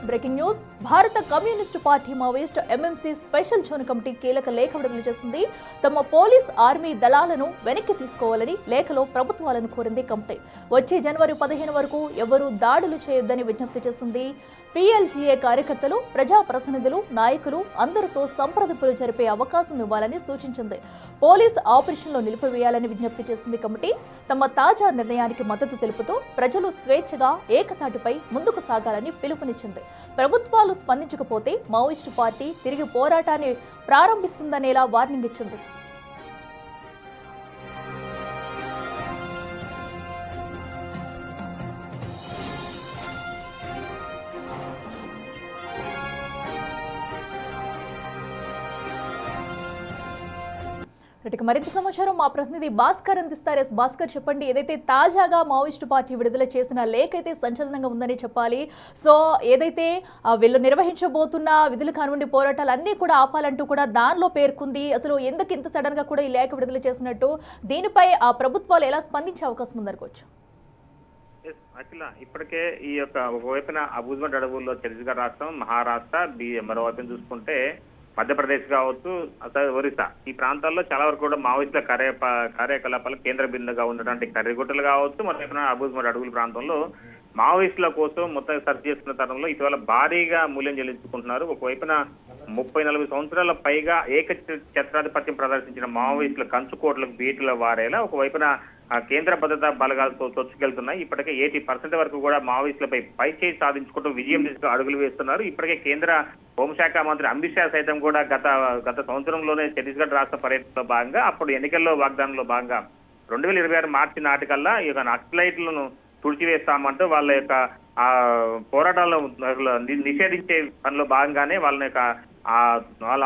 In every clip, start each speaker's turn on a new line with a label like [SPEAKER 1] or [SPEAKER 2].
[SPEAKER 1] Breaking news భారత communist party Maoist MMC special zone committee కీలక లేఖ విడుదల చేసింది. తమ పోలీస్ ఆర్మీ దళాలను వెనక్కి తీసుకోవాలని లేఖలో ప్రభుత్వాలను కోరింది కమిటీ. వచ్చే జనవరి 15 వరకు ఎవరూ దాడులు చేయొద్దని విజ్ఞప్తి చేసింది. పీఎల్జీఏ కార్యకర్తలు, ప్రజాప్రతినిధులు, నాయకులు అందరితో సంప్రదింపులు జరిపే అవకాశం ఇవ్వాలని సూచించింది. పోలీస్ ఆపరేషన్లో నిలిపివేయాలని విజ్ఞప్తి చేసింది కమిటీ. తమ తాజా నిర్ణయానికి మద్దతు తెలుపుతూ ప్రజలు స్వేచ్ఛగా ఏకతాటిపై ముందుకు సాగాలని పిలుపునిచ్చింది. ప్రభుత్వాలు స్పందించకపోతే మావోయిస్టు పార్టీ తిరిగి పోరాటాన్ని ప్రారంభిస్తుందనేలా వార్నింగ్ ఇచ్చింది. మరింత సమాచారం మా ప్రతినిధి భాస్కర్ అందిస్తారు. భాస్కర్, చెప్పండి, ఏదైతే తాజాగా మావోయిస్టు పార్టీ విడుదల చేసిన లేఖ అయితే సంచలనంగా ఉందని చెప్పాలి. సో ఏదైతే వీళ్ళు నిర్వహించబోతున్న విధులు కానివ్వండి, పోరాటాలు అన్నీ కూడా ఆపాలంటూ కూడా దానిలో పేర్కొంది. అసలు ఎందుకు ఇంత సడన్ గా కూడా ఈ లేఖ విడుదల చేసినట్టు, దీనిపై ఆ ప్రభుత్వాలు ఎలా స్పందించే అవకాశం ఉందనుకోవచ్చు?
[SPEAKER 2] అఖిల, ఇప్పటికే ఈ యొక్క ఒకవైపున అబూజ్మండ్ అడవుల్లో ఛత్తీస్గఢ్ రాష్ట్రం, మహారాష్ట్ర, మరోవైపున చూసుకుంటే మధ్యప్రదేశ్ కావచ్చు, ఒరిస్సా, ఈ ప్రాంతాల్లో చాలా వరకు కూడా మావోయిస్టుల కార్యకలాపాలు కేంద్ర బిందుగా ఉన్నటువంటి కర్రిగుట్టలు కావచ్చు, మరోవైపున అబూజ్మండ్ అడవుల ప్రాంతంలో మావోయిస్టుల కోసం మొత్తం సెర్చ్ చేస్తున్న తరంలో ఇటీవల భారీగా మూల్యం చెల్లించుకుంటున్నారు. ఒకవైపున 30-40 సంవత్సరాల పైగా ఛత్రాధిపత్యం ప్రదర్శించిన మావోయిస్టుల కంచుకోట్లకు బీటుల వారేలా ఒకవైపున కేంద్ర భద్రతా బలగాలతో చొచ్చుకెళ్తున్నాయి. ఇప్పటికే 80% వరకు కూడా మావోయిస్టులపై పైచేయి సాధించుకుంటూ విజయం దిశగా అడుగులు వేస్తున్నారు. ఇప్పటికే కేంద్ర హోంశాఖ మంత్రి అమిత్ షా సైతం కూడా గత సంవత్సరంలోనే ఛత్తీస్గఢ్ రాష్ట్ర పర్యటనలో భాగంగా, అప్పుడు ఎన్నికల్లో వాగ్దానంలో భాగంగా 2026 మార్చి నాటికల్లా ఈ యొక్క నక్సలైట్లను తుడిచివేస్తామంటూ వాళ్ళ యొక్క పోరాటాలను నిషేధించే పనిలో భాగంగానే వాళ్ళ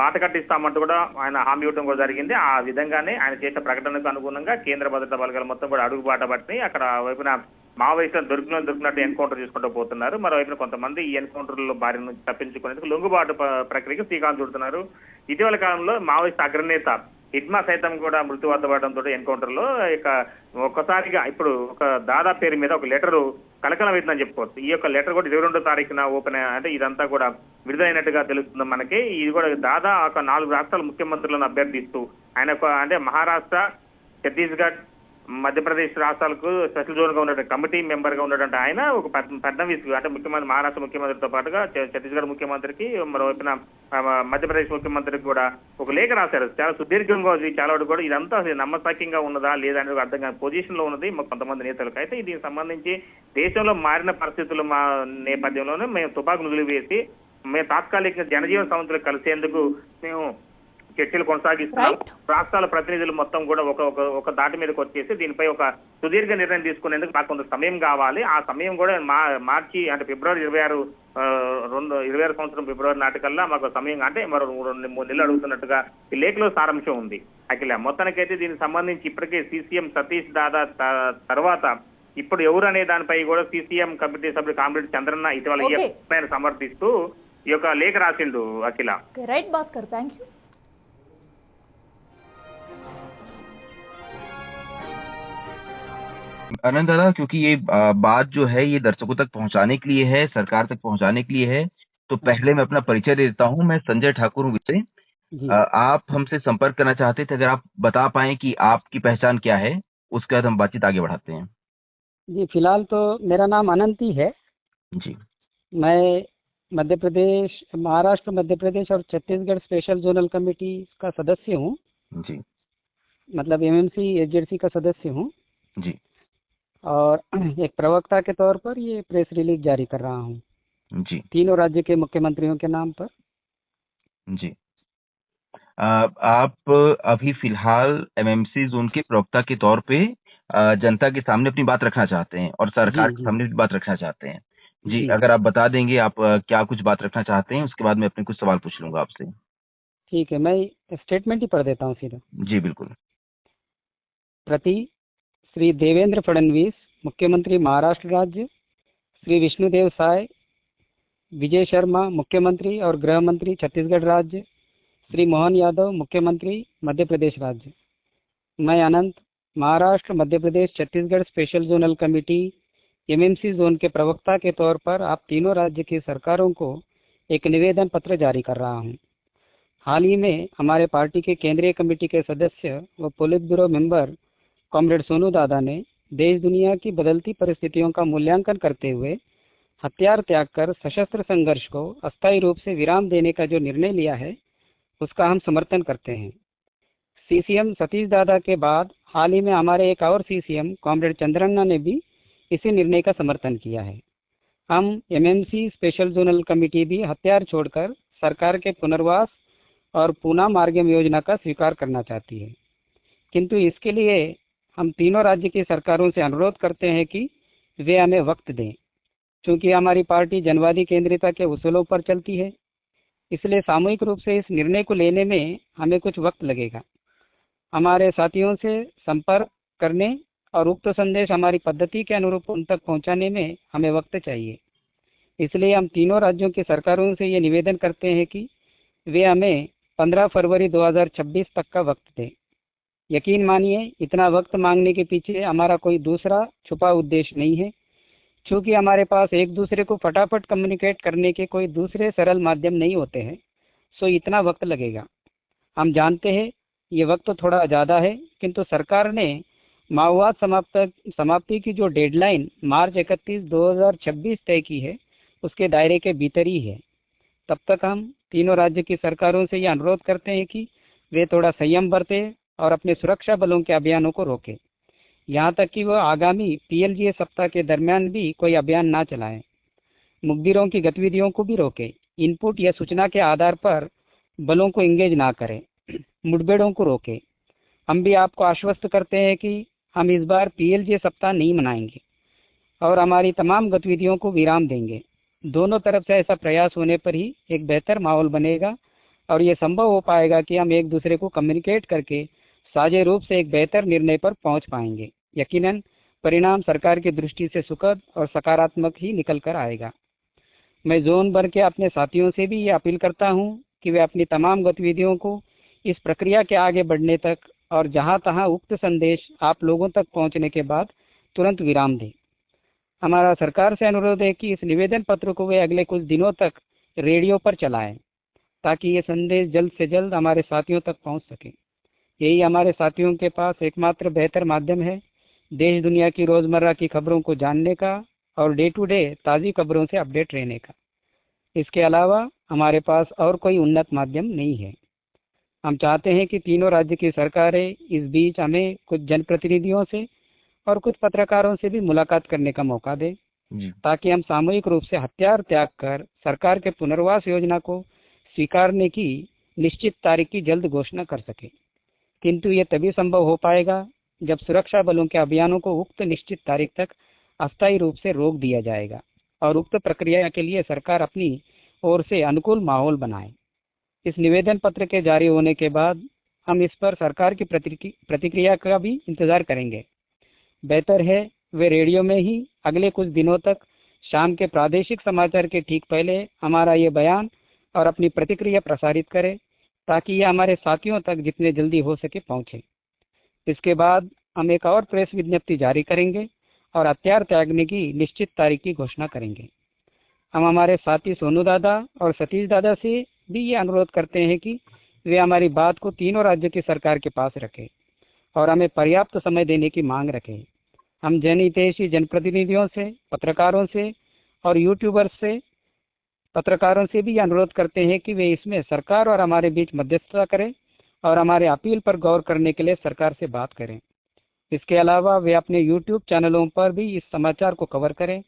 [SPEAKER 2] ఆట కట్టిస్తామంటూ కూడా ఆయన హామీ ఇవ్వడం కూడా జరిగింది. ఆ విధంగానే ఆయన చేసిన ప్రకటనకు అనుగుణంగా కేంద్ర భద్రతా బలగాలు మొత్తం కూడా అడుగుబాట పట్టి అక్కడ వైపున మావోయిస్టులు దొరికినట్టు ఎన్కౌంటర్ చేసుకుంటూ పోతున్నారు. మరోవైపున కొంతమంది ఈ ఎన్కౌంటర్లో బారి నుంచి తప్పించుకునేందుకు లొంగుబాటు ప్రక్రియకు శ్రీకారం చుడుతున్నారు. ఇటీవల కాలంలో మావోయిస్ట్ అగ్రనేత హిడ్మా సైతం కూడా మృత్యువాత పడడంతో ఎన్కౌంటర్ లో ఇక ఒక్కసారిగా ఇప్పుడు ఒక దాదా పేరు మీద ఒక లెటర్ కలకలం అవుతుందని చెప్పుకోవచ్చు. ఈ యొక్క లెటర్ కూడా 22వ తారీఖున ఓపెన్, అంటే ఇదంతా కూడా విడుదలైనట్టుగా తెలుస్తుంది మనకి. ఇది కూడా దాదా ఒక 4 రాష్ట్రాల ముఖ్యమంత్రులను అభ్యర్థిస్తూ ఆయన అంటే మహారాష్ట్ర, ఛత్తీస్గఢ్, మధ్యప్రదేశ్ రాష్ట్రాలకు స్పెషల్ జోన్ గా ఉన్నటువంటి కమిటీ మెంబర్ గా ఉన్నటువంటి ఆయన ఒక ఫడ్నవీస్ అంటే ముఖ్యమంత్రి, మహారాష్ట్ర ముఖ్యమంత్రితో పాటుగా ఛత్తీస్గఢ్ ముఖ్యమంత్రికి, మరోవైపున మధ్యప్రదేశ్ ముఖ్యమంత్రికి కూడా ఒక లేఖ రాశారు. చాలా సుదీర్ఘంగా చాలా వరకు కూడా ఇదంతా నమ్మశక్యంగా ఉన్నదా లేదా అనేది అర్థం కాని పొజిషన్ లో ఉన్నది కొంతమంది నేతలకు. అయితే దీనికి సంబంధించి దేశంలో మారిన పరిస్థితుల నేపథ్యంలోనే మేము తుపాకు నిలిపివేసి మేము తాత్కాలిక జనజీవన సంస్థలు కలిసేందుకు మేము చర్చలు కొనసాగిస్తున్నాం. రాష్ట్రాల ప్రతినిధులు మొత్తం కూడా ఒక దాటి మీదకి వచ్చేసి దీనిపై ఒక సుదీర్ఘ నిర్ణయం తీసుకునేందుకు నాకు కొంత సమయం కావాలి. ఆ సమయం కూడా మార్చి అంటే ఫిబ్రవరి 26 సంవత్సరం ఫిబ్రవరి నాటికల్లా మాకు సమయం అంటే మరో 2-3 నెలలు అడుగుతున్నట్టుగా ఈ లేఖలో సారాంశం ఉంది. అఖిల, మొత్తానికైతే దీనికి సంబంధించి ఇప్పటికే సీసీఎం సతీష్ దాదా తర్వాత ఇప్పుడు ఎవరు అనే దానిపై కూడా సీసీఎం కమిటీ సభ్యుడు కామ్రేడ్ చంద్రన్న ఇటీవల సమర్థిస్తూ ఈ యొక్క లేఖ రాసిండు. అఖిల,
[SPEAKER 1] రైట్ భాస్కర్, థ్యాంక్ యూ.
[SPEAKER 3] आनंद दादा, क्योंकि ये बात जो है ये दर्शकों तक पहुंचाने के लिए है, सरकार तक पहुंचाने के लिए है, तो पहले मैं अपना परिचय दे देता हूं। मैं संजय ठाकुर हूं विषय। आप हमसे संपर्क करना चाहते थे, अगर आप बता पाएं कि आपकी पहचान क्या है, उसके बाद हम बातचीत आगे बढ़ाते हैं।
[SPEAKER 4] जी, फिलहाल तो मेरा नाम अनंत ही है
[SPEAKER 3] जी।
[SPEAKER 4] मैं महाराष्ट्र, मध्य प्रदेश और छत्तीसगढ़ स्पेशल जोनल कमेटी का सदस्य हूँ
[SPEAKER 3] जी।
[SPEAKER 4] मतलब एमएमसी एजेंसी का सदस्य हूँ
[SPEAKER 3] जी।
[SPEAKER 4] और एक प्रवक्ता के तौर पर ये प्रेस रिलीज जारी कर रहा हूँ
[SPEAKER 3] जी।
[SPEAKER 4] तीनों राज्य के मुख्यमंत्रियों के नाम पर।
[SPEAKER 3] जी। आप अभी फिलहाल एमएमसी जोन के प्रवक्ता के तौर पे जनता के सामने अपनी बात रखना चाहते हैं और सरकार के सामने भी बात रखना चाहते हैं। जी, अगर आप बता देंगे आप क्या कुछ बात रखना चाहते हैं, उसके बाद मैं अपने कुछ सवाल पूछ लूंगा आपसे।
[SPEAKER 4] ठीक है, मैं स्टेटमेंट ही पढ़ देता हूँ सीधा।
[SPEAKER 3] जी बिल्कुल।
[SPEAKER 4] प्रति श्री देवेंद्र फडणवीस मुख्यमंत्री महाराष्ट्र राज्य, श्री विष्णुदेव साय, विजय शर्मा मुख्यमंत्री और गृह मंत्री छत्तीसगढ़ राज्य, श्री मोहन यादव मुख्यमंत्री मध्य प्रदेश राज्य। मैं Anant Maharashtra, Madhya Pradesh, Chhattisgarh special zonal committee MMC zone के प्रवक्ता के तौर पर आप तीनों राज्य की सरकारों को एक निवेदन पत्र जारी कर रहा हूं। हाल ही में हमारे पार्टी के केंद्रीय कमेटी के सदस्य व polit bureau member comrade Sonu दादा ने देश दुनिया की बदलती परिस्थितियों का मूल्यांकन करते हुए हथियार त्याग कर सशस्त्र संघर्ष को अस्थायी रूप से विराम देने का जो निर्णय लिया है उसका हम समर्थन करते हैं। सीसीएम सतीश दादा के बाद हाल ही में हमारे एक और सीसीएम कॉमरेड चंद्रन्ना ने भी इसी निर्णय का समर्थन किया है। हम एमएमसी स्पेशल जोनल कमेटी भी हथियार छोड़कर सरकार के पुनर्वास और पुनः मार्गम योजना का स्वीकार करना चाहती है, किंतु इसके लिए हम तीनों राज्य की सरकारों से अनुरोध करते हैं कि वे हमें वक्त दें। चूंकि हमारी पार्टी जनवादी केंद्रिता के उसूलों पर चलती है, इसलिए सामूहिक रूप से इस निर्णय को लेने में हमें कुछ वक्त लगेगा। हमारे साथियों से संपर्क करने और उक्त संदेश हमारी पद्धति के अनुरूप उन तक पहुंचाने में हमें वक्त चाहिए। इसलिए हम तीनों राज्यों की सरकारों से ये निवेदन करते हैं कि वे हमें 15 फरवरी 2026 तक का वक्त दें। यकीन मानिए, इतना वक्त मांगने के पीछे हमारा कोई दूसरा छुपा उद्देश्य नहीं है। चूँकि हमारे पास एक दूसरे को फटाफट कम्युनिकेट करने के कोई दूसरे सरल माध्यम नहीं होते हैं, सो इतना वक्त लगेगा। हम जानते हैं ये वक्त थोड़ा ज़्यादा है, किंतु सरकार ने माओवाद समाप्ति की जो डेडलाइन मार्च 31, 2026 तय की है, उसके दायरे के भीतर ही है। तब तक हम तीनों राज्य की सरकारों से ये अनुरोध करते हैं कि वे थोड़ा संयम बरतें और अपने सुरक्षा बलों के अभियानों को रोकें, यहाँ तक कि वह आगामी पीएलजीए सप्ताह के दरमियान भी कोई अभियान ना चलाएं। मुखबिरों की गतिविधियों को भी रोकें। इनपुट या सूचना के आधार पर बलों को इंगेज ना करें। मुठभेड़ों को रोकें। हम भी आपको आश्वस्त करते हैं कि हम इस बार पीएलजीए सप्ताह नहीं मनाएंगे और हमारी तमाम गतिविधियों को विराम देंगे। दोनों तरफ से ऐसा प्रयास होने पर ही एक बेहतर माहौल बनेगा और ये संभव हो पाएगा कि हम एक दूसरे को कम्युनिकेट करके साझे रूप से एक बेहतर निर्णय पर पहुंच पाएंगे। यकीनन परिणाम सरकार की दृष्टि से सुखद और सकारात्मक ही निकल कर आएगा। मैं जोन भर के अपने साथियों से भी ये अपील करता हूं कि वे अपनी तमाम गतिविधियों को इस प्रक्रिया के आगे बढ़ने तक और जहां तहां उक्त संदेश आप लोगों तक पहुंचने के बाद तुरंत विराम दें। हमारा सरकार से अनुरोध है कि इस निवेदन पत्र को वे अगले कुछ दिनों तक रेडियो पर चलाएं, ताकि ये संदेश जल्द से जल्द हमारे साथियों तक पहुंच सके। यही हमारे साथियों के पास एकमात्र बेहतर माध्यम है देश दुनिया की रोज़मर्रा की खबरों को जानने का और डे टू डे ताज़ी खबरों से अपडेट रहने का। इसके अलावा हमारे पास और कोई उन्नत माध्यम नहीं है। हम चाहते हैं कि तीनों राज्य की सरकारें इस बीच हमें कुछ जनप्रतिनिधियों से और कुछ पत्रकारों से भी मुलाकात करने का मौका दें, ताकि हम सामूहिक रूप से हथियार त्याग कर सरकार के पुनर्वास योजना को स्वीकारने की निश्चित तारीख की जल्द घोषणा कर सकें। किंतु ये तभी संभव हो पाएगा जब सुरक्षा बलों के अभियानों को उक्त निश्चित तारीख तक अस्थायी रूप से रोक दिया जाएगा और उक्त प्रक्रिया के लिए सरकार अपनी ओर से अनुकूल माहौल बनाए। इस निवेदन पत्र के जारी होने के बाद हम इस पर सरकार की प्रतिक्रिया का भी इंतजार करेंगे। बेहतर है वे रेडियो में ही अगले कुछ दिनों तक शाम के प्रादेशिक समाचार के ठीक पहले हमारा ये बयान और अपनी प्रतिक्रिया प्रसारित करें, ताकि ये हमारे साथियों तक जितने जल्दी हो सके पहुँचे। इसके बाद हम एक और प्रेस विज्ञप्ति जारी करेंगे और हथियार त्यागने की निश्चित तारीख की घोषणा करेंगे। हम हमारे साथी सोनू दादा और सतीश दादा से भी ये अनुरोध करते हैं कि वे हमारी बात को तीनों राज्यों की सरकार के पास रखें और हमें पर्याप्त समय देने की मांग रखें। हम जनहितैषी जनप्रतिनिधियों से, पत्रकारों से और यूट्यूबर्स से पत्रकारों से भी अनुरोध करते हैं कि वे इसमें सरकार और हमारे बीच मध्यस्थता करें और हमारे अपील पर गौर करने के लिए सरकार से बात करें। इसके अलावा वे अपने यूट्यूब चैनलों पर भी इस समाचार को कवर करें।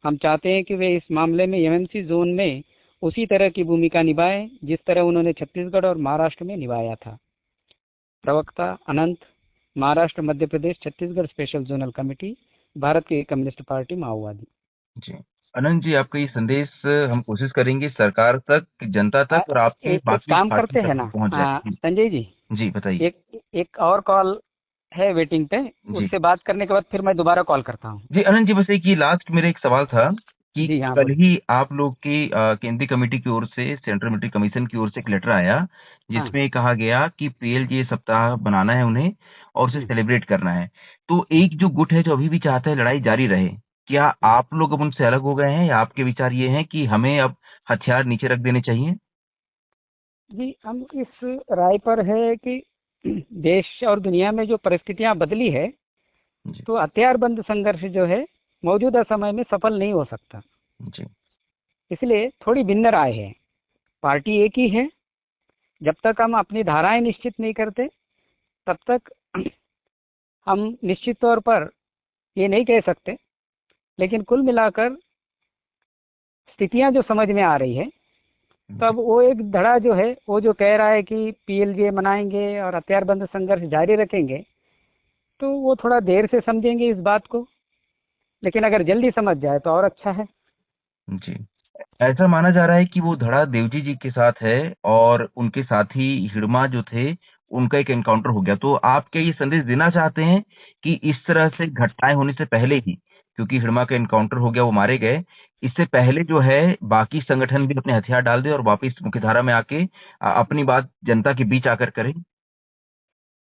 [SPEAKER 4] हम चाहते हैं कि वे इस मामले में एमएमसी जोन में उसी तरह की भूमिका निभाएं जिस तरह उन्होंने छत्तीसगढ़ और महाराष्ट्र में निभाया था। प्रवक्ता Anant, Maharashtra, Madhya Pradesh, Chhattisgarh special zonal committee, Bharat की कम्युनिस्ट पार्टी माओवादी।
[SPEAKER 3] जी अनंत जी, आपका ये संदेश हम कोशिश करेंगे सरकार तक, जनता तक और आपके
[SPEAKER 4] एक
[SPEAKER 3] बाकी
[SPEAKER 4] काम
[SPEAKER 3] पार्टी
[SPEAKER 4] करते
[SPEAKER 3] तक
[SPEAKER 4] हैं ना
[SPEAKER 3] पहुंच जाए।
[SPEAKER 4] संजय जी,
[SPEAKER 3] जी बताइए।
[SPEAKER 4] एक और कॉल है वेटिंग पे, उससे बात करने के बाद फिर मैं दोबारा कॉल करता हूँ।
[SPEAKER 3] जी अनंत जी, बस एक ये लास्ट मेरा एक सवाल था कि
[SPEAKER 4] जी, हाँ,
[SPEAKER 3] कल ही आप लोग की केंद्रीय कमेटी की ओर से, सेंट्रल मिलिट्री कमीशन की ओर से एक लेटर आया जिसमें कहा गया कि पीएलजीए सप्ताह बनाना है उन्हें और उसे सेलिब्रेट करना है। तो एक जो गुट है जो अभी भी चाहता है लड़ाई जारी रहे, क्या आप लोग अब उनसे अलग हो गए हैं या आपके विचार ये हैं कि हमें अब हथियार नीचे रख देने चाहिए?
[SPEAKER 4] जी, हम इस राय पर है कि देश और दुनिया में जो परिस्थितियां बदली है,
[SPEAKER 3] जी।
[SPEAKER 4] तो हथियारबंद संघर्ष जो है मौजूदा समय में सफल नहीं हो सकता।
[SPEAKER 3] जी।
[SPEAKER 4] इसलिए थोड़ी भिन्न राय है। पार्टी एक ही है। जब तक हम अपनी धाराएं निश्चित नहीं करते, तब तक हम निश्चित तौर पर ये नहीं कह सकते। लेकिन कुल मिलाकर स्थितियां जो समझ में आ रही है, तब वो एक धड़ा जो है, वो जो कह रहा है कि पीएलजे मनाएंगे और हथियारबंद संघर्ष जारी रखेंगे, तो वो थोड़ा देर से समझेंगे इस बात को। लेकिन अगर जल्दी समझ जाए तो और अच्छा है।
[SPEAKER 3] जी। ऐसा माना जा रहा है कि वो धड़ा देवजी जी के साथ है और उनके साथी हिड़मा जो थे, उनका एक एनकाउंटर हो गया। तो आप क्या ये संदेश देना चाहते हैं कि इस तरह से घटनाएं होने से पहले ही, क्योंकि हिड़मा का एनकाउंटर हो गया, वो मारे गए, इससे पहले जो है बाकी संगठन भी अपने हथियार डाल दे और वापस मुख्यधारा में आके अपनी बात जनता के बीच आकर करें?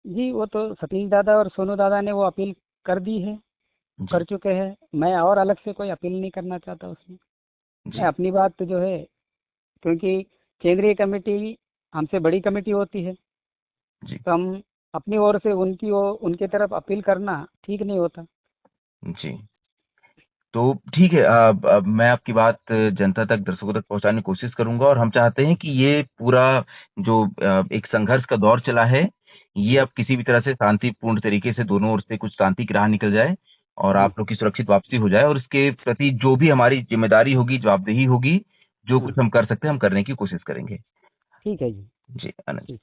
[SPEAKER 4] जी, वो तो सतीश दादा और सोनू दादा ने वो अपील कर दी है,
[SPEAKER 3] जी।
[SPEAKER 4] कर चुके हैं। मैं और अलग से कोई अपील नहीं करना चाहता उसमें। मैं
[SPEAKER 3] जी।
[SPEAKER 4] अपनी बात जो है, क्योंकि केंद्रीय कमेटी हमसे बड़ी कमेटी होती है,
[SPEAKER 3] जी।
[SPEAKER 4] तो हम अपनी ओर से उनकी तरफ अपील करना ठीक नहीं होता।
[SPEAKER 3] जी। तो ठीक है, मैं आपकी बात जनता तक, दर्शकों तक पहुंचाने की कोशिश करूंगा और हम चाहते हैं कि ये पूरा जो एक संघर्ष का दौर चला है, ये अब किसी भी तरह से शांतिपूर्ण तरीके से दोनों ओर से कुछ शांति की राह निकल जाए और
[SPEAKER 4] जी।
[SPEAKER 3] आप लोग की सुरक्षित वापसी हो जाए, और इसके प्रति जो भी हमारी जिम्मेदारी होगी, जवाबदेही होगी, जो
[SPEAKER 4] हाँ,
[SPEAKER 3] कुछ हम कर सकते हैं हम करने की कोशिश करेंगे।
[SPEAKER 4] ठीक है जी।
[SPEAKER 3] जी आनंद।
[SPEAKER 4] ठीक।